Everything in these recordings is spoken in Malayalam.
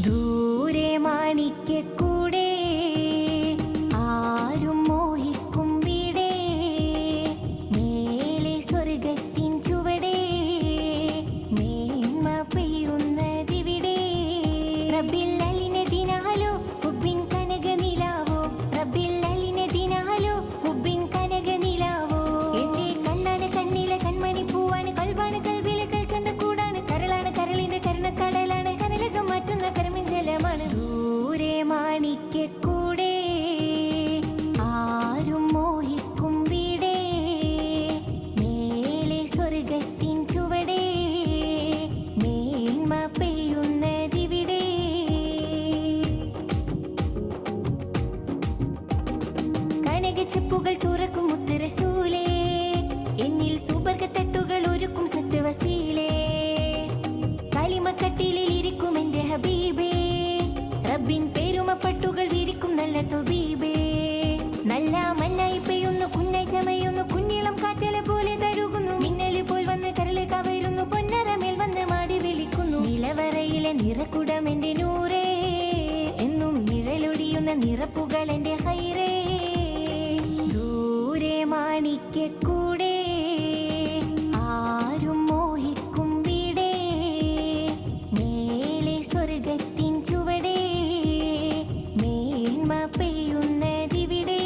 ദൂരെ മാണിക്കൂടെ ആരും മോഹിക്കും വീടേ, മേലെ സ്വർഗത്തിൻ ചുവടേ, മേന്മ പെയ്യുന്നതിവിടെ. റബ്ബിൽ അലിനദിനാലോ ഹുബ്ബിൻ കനക നിലാവോ, റബ്ബിൽ അലിനദിനാലോ ഹുബ്ബിൻ കനക നിലാവോ. എന്റെ കണ്ണാണ് കണ്ണിലെ കൺമണി പൂവാണ്, കൽബാണ് കൽബിലെ കൽക്കണ്ട കൂടാണ്, കരളാണ് കരളിന്റെ കരുണക്കടലാണ്, കനലകം മാറ്റുന്ന കരമിഞ്ചലമാണ്. ദൂരെ മാണിക്കൂടെ ആരും മോഹിക്കും വീടേ, മേലെ സ്വർഗത്തിൻ ചുവടേ, മേന്മ പെയ്യുന്നതിവിടെ. കനകച്ചെപ്പുകൾ തുറക്കും മുത്തുറസൂലേ, എന്നിൽ സുബർഗത്തട്ടുകൾ ഒരുക്കും സത്യവസീലേ. കലിമക്കട്ടിലിൽ ഇരിക്കും എന്റെ ഹബീബേ, റബ്ബിൻ പേരുമപ്പട്ടുകൾ വിരിക്കും നല്ല തൊബീബേ. നല്ല മണ്ണായി പെയ്യുന്നു, കുന്നായി ചമയുന്നു, കുഞ്ഞിളം കാറ്റല പോലെ തഴുകുന്നു, മിന്നല് പോൽ വന്ന് കരളെ കവരുന്നു, പൊന്നരമേൽ വന്ന് മാടി വിളിക്കുന്നു. നിലവറയിലെ നിറക്കുടം എന്റെ നൂറേ, എന്നും നിഴലൊടിയുന്ന നിറപ്പുകൾ എന്റെ ഹൈറേ. ദൂരെ മാണിക്കൂടെ ആരും മോഹിക്കും വീടേ, മേലെ സ്വർഗത്തിൻ ചുവടേ, മേന്മ പെയ്യുന്നതിവിടെ.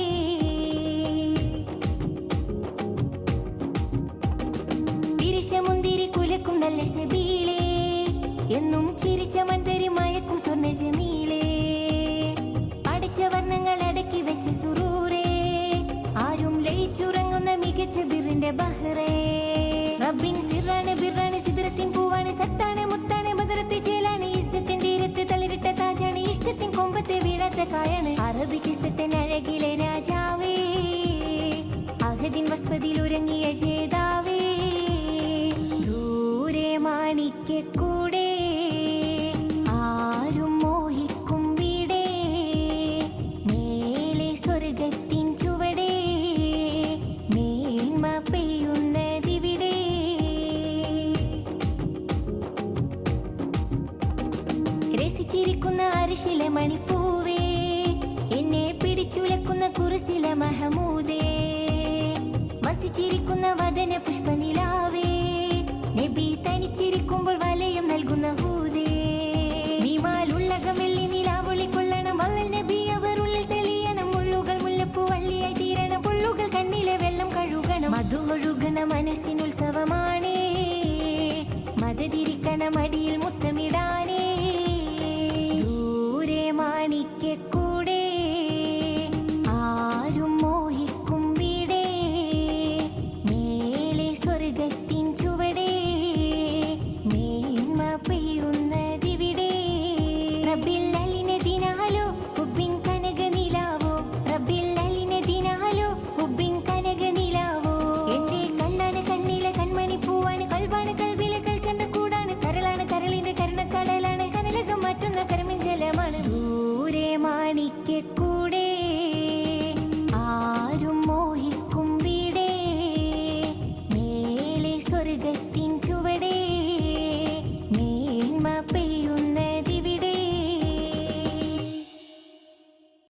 പിരിശമുന്തിരി കുലക്കും നല്ല സബീലേ, എന്നും ചിരിച്ച മൺതരി മയക്കും സ്വർണ്ണ ജമീലേ. അടിച്ച വർണ്ണങ്ങൾ അടക്കി വെച്ച സുറൂറേ, ആരും ലയിച്ചുറങ്ങുന്ന മികച്ച ബിറിന്റെ ബഹ്റേ. റബ്ബിൻ സിറാണ് ബിറാണ് സിദ്റത്തിൻ പൂവാണ്, സത്താണ് മുത്താണ് ബദറത്തെ ചേലാണ്, ഇസ്സത്തിൻ തീരത്ത് തളിരിട്ട താജാണ്, ഇഷ്ടത്തിൻ കൊമ്പത്തെ വീഴാത്ത കായാണ്. അറബി കിസ്സത്തിൻ അഴകിലെ രാജാവേ, അഹദിൻ വസ്വതിൽ ഉറങ്ങിയ ജേതാവേ. ദൂരെ മാണിക്കൂടെ ആരും മോഹിക്കും വീടേ, മേലെ സ്വർഗത്തിൻ ചുവടേ, മേന്മ പെയ്യുന്നതിവിടെ. രസിച്ചിരിക്കുന്ന അരിശിലെ മണിപ്പൂവേ, എന്നെ പിടിച്ചുലക്കുന്ന കുറിസിലെ മഹമൂദേ. വസിച്ചിരിക്കുന്ന വദന പുഷ്പനിലാവേ, നബി തനിച്ചിരിക്കുമ്പോൾ വലയം നൽകുന്ന ഹൂദേ. വിമാലുള്ളകമെള്ളി നിലാവൊളി കൊള്ളണം, വല്ലൽ നബി അവർ ഉള്ളിൽ തെളിയണം, മുള്ളുകൾ മുല്ലപ്പൂ വള്ളിയായി തീരണം, പുള്ളുകൾ കണ്ണിലെ വെള്ളം കഴുകണം. മധു ഒഴുകണ മനസ്സിനുത്സവമാണേ, മതതിരിക്കണ മടി